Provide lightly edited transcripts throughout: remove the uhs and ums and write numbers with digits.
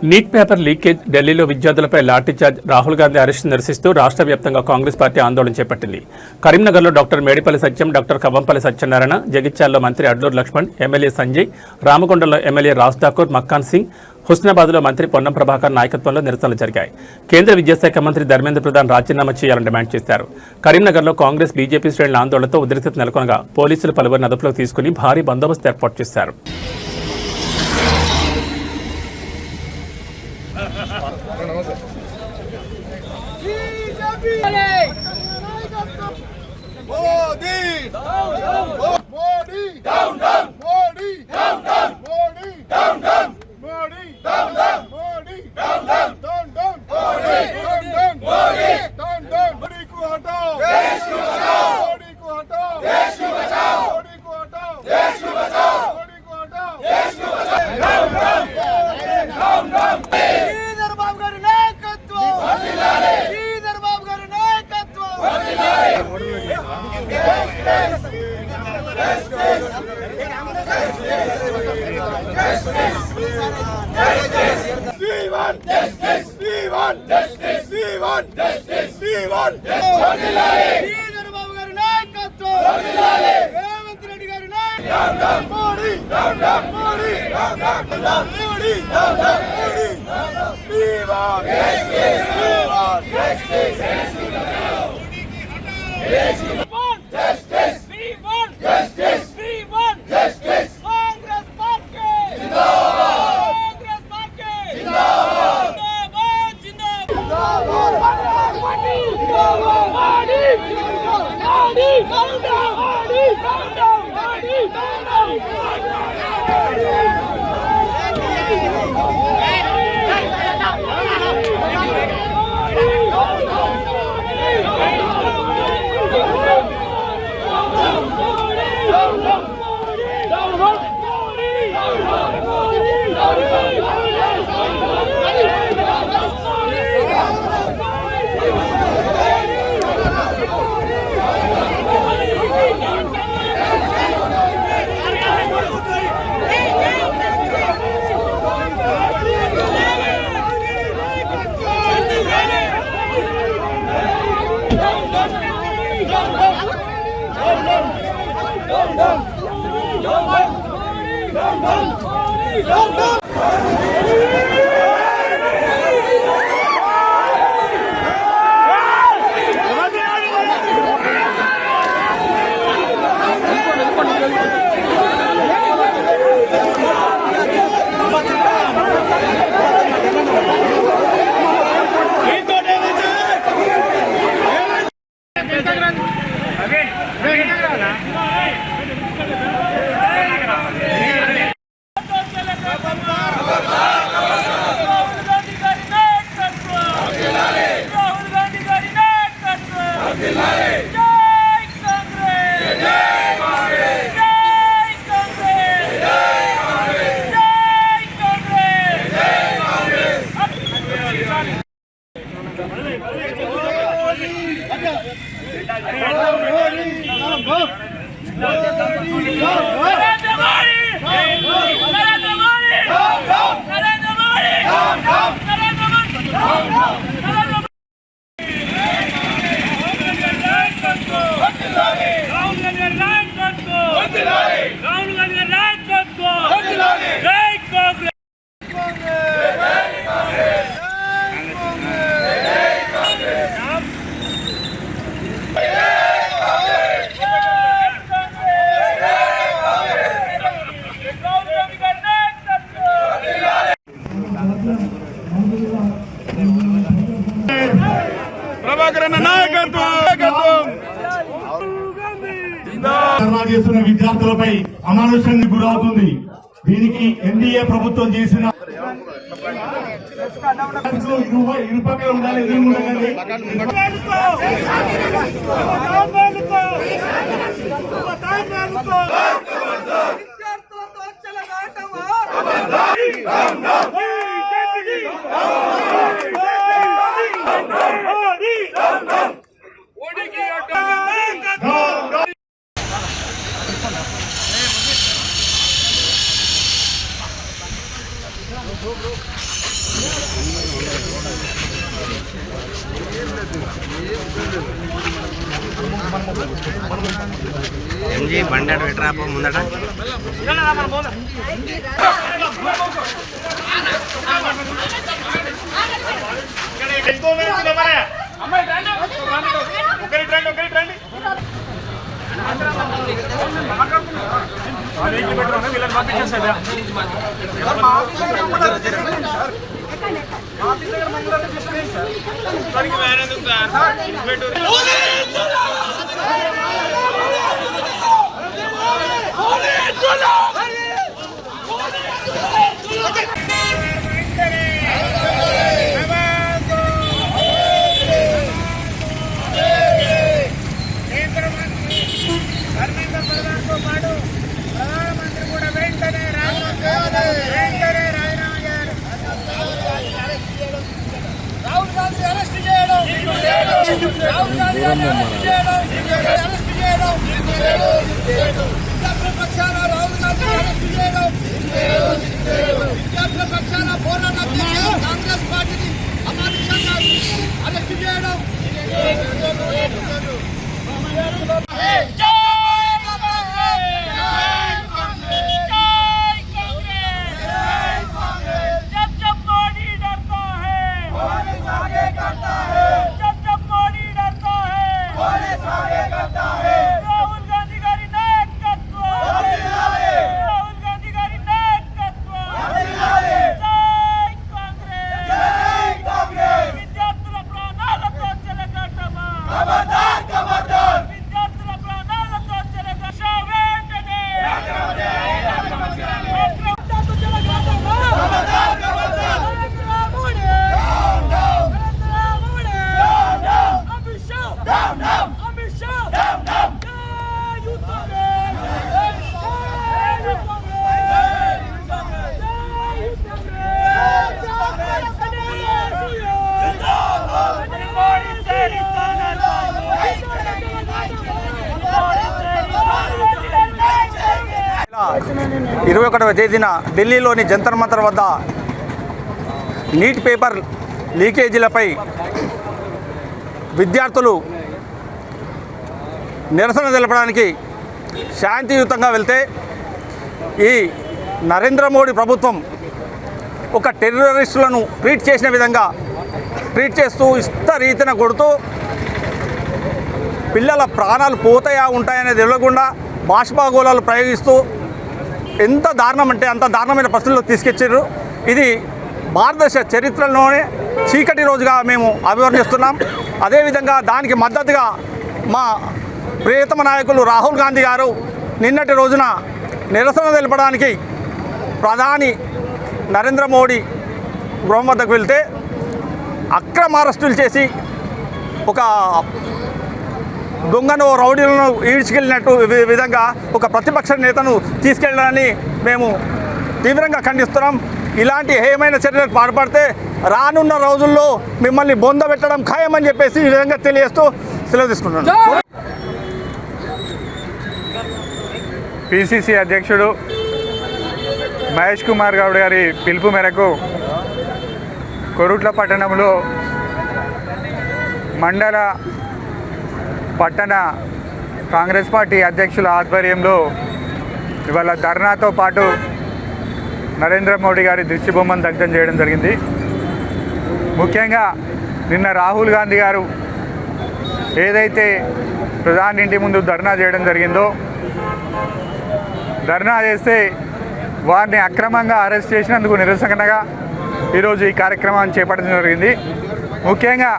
Neat paper leakage, ఢిల్లీలో విద్యార్థులపై lathi charge, Rahul Gandhi arrest నిరసిస్తూ రాష్ట్ర వ్యాప్తంగా కాంగ్రెస్ పార్టీ ఆందోళన చేపట్టింది. కరీంనగర్లో డాక్టర్ మేడిపల్లి సత్యం, డాక్టర్ కవ్వంపల్లి సత్యనారాయణ, జగిత్యాలలో మంత్రి అడ్లూరు లక్ష్మణ్, ఎమ్మెల్యే సంజయ్, రామగుండంలో ఎమ్మెల్యే రాజ్ ఠాకూర్, మక్కాన్ సింగ్, హుస్నాబాద్లో మంత్రి పొన్నం ప్రభాకర్ నాయకత్వంలో నిరసనలు జరిగాయి. కేంద్ర విద్యాశాఖ మంత్రి ధర్మేంద్ర ప్రధాన్ రాజీనామా చేయాలని డిమాండ్ చేశారు. కరీంనగర్లో కాంగ్రెస్, బీజేపీ శ్రేణుల ఆందోళనతో ఉద్రిక్తత నెలకొనగా పోలీసులు పలువురిని అదుపులోకి తీసుకుని భారీ బందోబస్తు ఏర్పాటు చేశారు. చేస్తున్న విద్యార్థులపై అమానుషానికి గురవుతుంది. దీనికి ఎన్డీఏ ప్రభుత్వం చేసిన ఇరుపక్కల ఉండాలి. ఎంజీ బండాడు పెట్టరాపో ముందట ప్రధానమంత్రి కూడా వెంటనే రాహుల్ గాంధీ అరెస్ట్ చేయడం విద్యార్థుల పక్షాన రాహుల్ గాంధీ అరెస్ట్ చేయడం విద్యార్థుల పక్షాన పోరాటం చేసే కాంగ్రెస్ పార్టీని అమానుషంగా అరెస్ట్ చేయడం ఇరవై 21వ తేదీన ఢిల్లీలోని జంతర్ మంతర్ వద్ద నీట్ పేపర్ లీకేజీలపై విద్యార్థులు నిరసన తెలపడానికి శాంతియుతంగా వెళ్తే ఈ నరేంద్ర మోడీ ప్రభుత్వం ఒక టెర్రరిస్టులను ట్రీట్ చేసిన విధంగా ట్రీట్ చేస్తూ ఇష్టరీతిన కొడుతూ పిల్లల ప్రాణాలు పోతాయా ఉంటాయనేది తెలియకుండా బాష్పాగోళాలు ప్రయోగిస్తూ ఎంత దారుణం అంటే అంత దారుణమైన పరిస్థితుల్లో తీసుకొచ్చారు. ఇది భారతదేశ చరిత్రలోనే చీకటి రోజుగా మేము అభివర్ణిస్తున్నాం. అదేవిధంగా దానికి మద్దతుగా మా ప్రియతమ నాయకులు రాహుల్ గాంధీ గారు నిన్నటి రోజున నిరసన తెలపడానికి ప్రధాని నరేంద్ర మోడీ గృహం వద్దకు వెళ్తే అక్రమ అరెస్టులు చేసి ఒక దొంగను రౌడీలను ఈడ్చుకెళ్ళినట్టు విధంగా ఒక ప్రతిపక్ష నేతను తీసుకెళ్ళడాన్ని మేము తీవ్రంగా ఖండిస్తున్నాం. ఇలాంటి హేయమైన చర్యలకు పాల్పడితే రానున్న రోజుల్లో మిమ్మల్ని బొందబెట్టడం ఖాయమని చెప్పేసి ఈ విధంగా తెలియజేస్తూ సెలవు తీసుకుంటున్నాను. పిసిసి అధ్యక్షుడు మహేష్ కుమార్ గౌడ్ గారి పిలుపు మేరకు కొరుట్ల పట్టణంలో మండల పట్టణ కాంగ్రెస్ పార్టీ అధ్యక్షుల ఆధ్వర్యంలో ఇవాళ ధర్నాతో పాటు నరేంద్ర మోడీ గారి దిష్టిబొమ్మను దగ్ధం చేయడం జరిగింది. ముఖ్యంగా నిన్న రాహుల్ గాంధీ గారు ఏదైతే ప్రధాని ఇంటి ముందు ధర్నా చేయడం జరిగిందో, ధర్నా చేస్తే వారిని అక్రమంగా అరెస్ట్ చేసినందుకు నిరసనగా ఈరోజు ఈ కార్యక్రమాన్ని చేపట్టడం జరిగింది. ముఖ్యంగా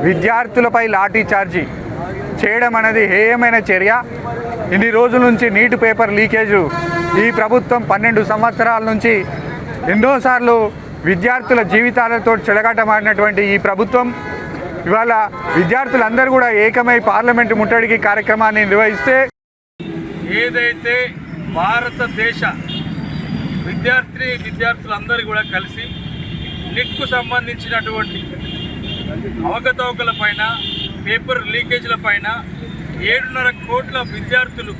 విద్యార్థులపై లాఠీ చార్జీ చేయడం అనేది హేయమైన చర్య. ఇన్ని రోజుల నుంచి నీట్ పేపర్ లీకేజు ఈ ప్రభుత్వం 12 సంవత్సరాల నుంచి ఎన్నోసార్లు విద్యార్థుల జీవితాలతో చెలగాటమాడినటువంటి ఈ ప్రభుత్వం ఇవాళ విద్యార్థులందరూ కూడా ఏకమై పార్లమెంటు ముట్టడికి కార్యక్రమాన్ని ఏదైతే భారతదేశ విద్యార్థులందరూ కూడా కలిసి నీట్కు సంబంధించినటువంటి అవకతవకల పైన, పేపర్ లీకేజీల పైన 7.5 కోట్ల విద్యార్థులు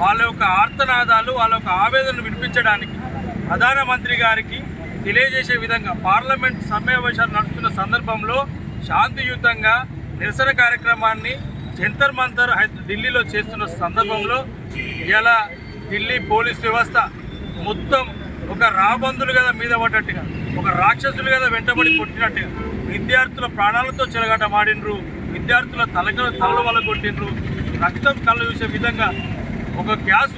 వాళ్ళ యొక్క ఆర్తనాదాలు, వాళ్ళ యొక్క ఆవేదనను వినిపించడానికి ప్రధానమంత్రి గారికి తెలియజేసే విధంగా పార్లమెంట్ సమావేశాలు నడుస్తున్న సందర్భంలో శాంతియుతంగా నిరసన కార్యక్రమాన్ని జంతర్ మంతర్ ఢిల్లీలో చేస్తున్న సందర్భంలో ఇలా ఢిల్లీ పోలీస్ వ్యవస్థ మొత్తం ఒక రాబందులు కదా మీద పడ్డట్టుగా, ఒక రాక్షసులు కదా వెంటబడి కొట్టినట్టుగా విద్యార్థుల ప్రాణాలతో చెలగాటమాడినరు, విద్యార్థుల తలలు వల్ల కొట్టినరు, రక్తం కళ్ళు చూసే విధంగా ఒక గ్యాస్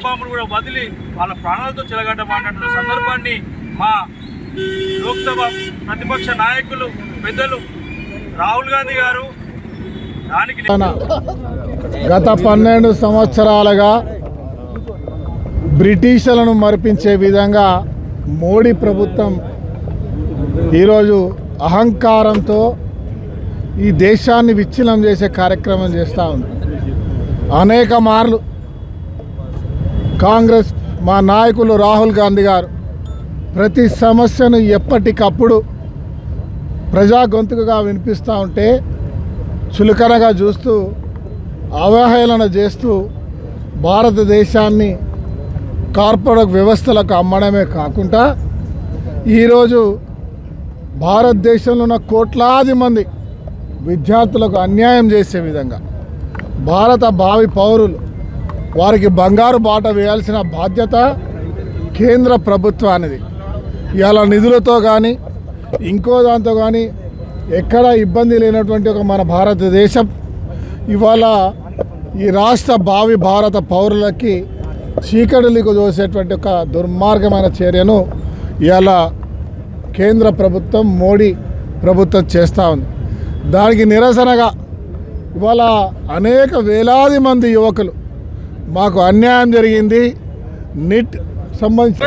బాంబులు కూడా వదిలి వాళ్ళ ప్రాణాలతో చెలగాటమాడినటువంటి సందర్భాన్ని మా లోక్సభ ప్రతిపక్ష నాయకులు పెద్దలు రాహుల్ గాంధీ గారు దానికి గత 12 సంవత్సరాలుగా బ్రిటిషర్లను మరిపించే విధంగా మోడీ ప్రభుత్వం ఈరోజు అహంకారంతో ఈ దేశాన్ని విచ్ఛిన్నం చేసే కార్యక్రమం చేస్తూ ఉంది. అనేక మార్లు కాంగ్రెస్ మా నాయకులు రాహుల్ గాంధీ గారు ప్రతి సమస్యను ఎప్పటికప్పుడు ప్రజా గొంతుకగా వినిపిస్తూ ఉంటే చులకనగా చూస్తూ అవహేళన చేస్తూ భారతదేశాన్ని కార్పొరేట్ వ్యవస్థలకు అమ్మడమే కాకుండా ఈరోజు భారతదేశంలో ఉన్న కోట్లాది మంది విద్యార్థులకు అన్యాయం చేసే విధంగా భారత భావి పౌరులు వారికి బంగారు బాట వేయాల్సిన బాధ్యత కేంద్ర ప్రభుత్వానిది. ఇలా నిధులతో కానీ ఇంకో దాంతో కానీ ఎక్కడ ఇబ్బంది లేనటువంటి ఒక మన భారతదేశం ఇవాళ ఈ రాష్ట్ర భావి భారత పౌరులకి చీకటిలకు దోసేటువంటి ఒక దుర్మార్గమైన చర్యను ఇవాళ కేంద్ర ప్రభుత్వం మోడీ ప్రభుత్వం చేస్తూ ఉంది. దానికి నిరసనగా ఇవాళ అనేక వేలాది మంది యువకులు మాకు అన్యాయం జరిగింది, నిట్ సంబంధించిన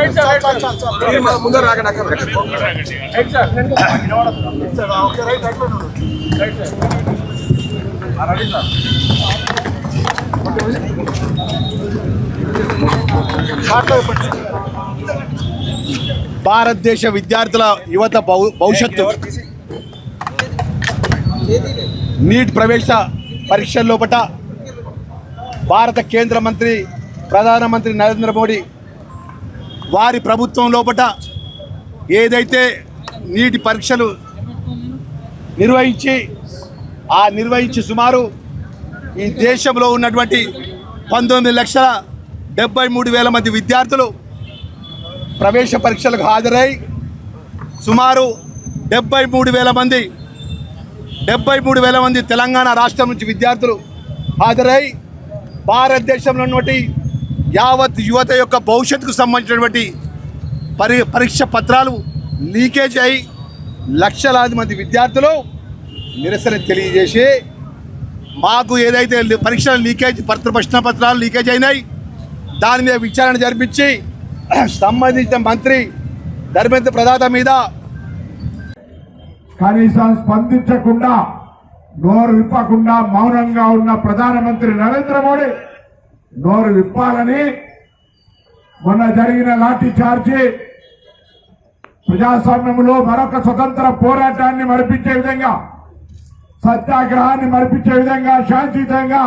భారతదేశ విద్యార్థుల యువత భవిష్యత్తు నీట్ ప్రవేశ పరీక్షల లోపట భారత కేంద్ర మంత్రి ప్రధానమంత్రి నరేంద్ర మోడీ వారి ప్రభుత్వం లోపట ఏదైతే నీటి పరీక్షలు నిర్వహించి సుమారు ఈ దేశంలో ఉన్నటువంటి 19,73,000 మంది విద్యార్థులు ప్రవేశ పరీక్షలకు హాజరై సుమారు 73,000 మంది తెలంగాణ రాష్ట్రం నుంచి విద్యార్థులు హాజరై భారతదేశంలో ఉన్నటువంటి యావత్ యువత యొక్క భవిష్యత్తుకు సంబంధించినటువంటి పరీక్ష పత్రాలు లీకేజ్ అయి లక్షలాది మంది విద్యార్థులు నిరసన తెలియజేసి మాకు ఏదైతే పరీక్షల లీకేజ్ ప్రశ్న పత్రాలు లీకేజ్ అయినాయి దాని మీద విచారణ జరిపించి సంబంధించిన మంత్రి ధర్మేంద్ర ప్రధాన్ మీద కనీసం స్పందించకుండా నోరు విప్పకుండా మౌనంగా ఉన్న ప్రధానమంత్రి నరేంద్ర మోడీ నోరు విప్పాలని మొన్న జరిగిన లాఠీ చార్జీ ప్రజాస్వామ్యంలో మరొక స్వతంత్ర పోరాటాన్ని మరిపించే విధంగా, సత్యాగ్రహాన్ని మరిపించే విధంగా శాంతియుతంగా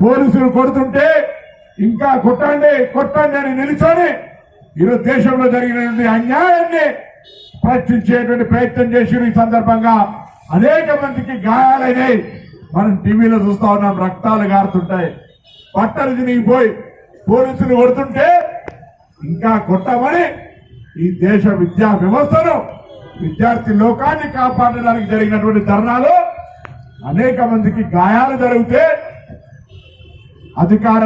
పోలీసులు కొడుతుంటే ఇంకా కొట్టండి అని నిలుచొని ఈరోజు దేశంలో జరిగినటువంటి అన్యాయాన్ని ప్రశ్నించేటువంటి ప్రయత్నం చేసి ఈ సందర్భంగా అనేక మందికి గాయాలైనాయి. మనం టీవీలో చూస్తా ఉన్నాం, రక్తాలు గారుతుంటాయి. బట్టలు తినిగిపోయి పోలీసులు కొడుతుంటే ఇంకా కొట్టమని ఈ దేశ విద్యా వ్యవస్థను, విద్యార్థి లోకాన్ని కాపాడడానికి జరిగినటువంటి ధర్నాలో అనేక మందికి గాయాలు జరిగితే అధికార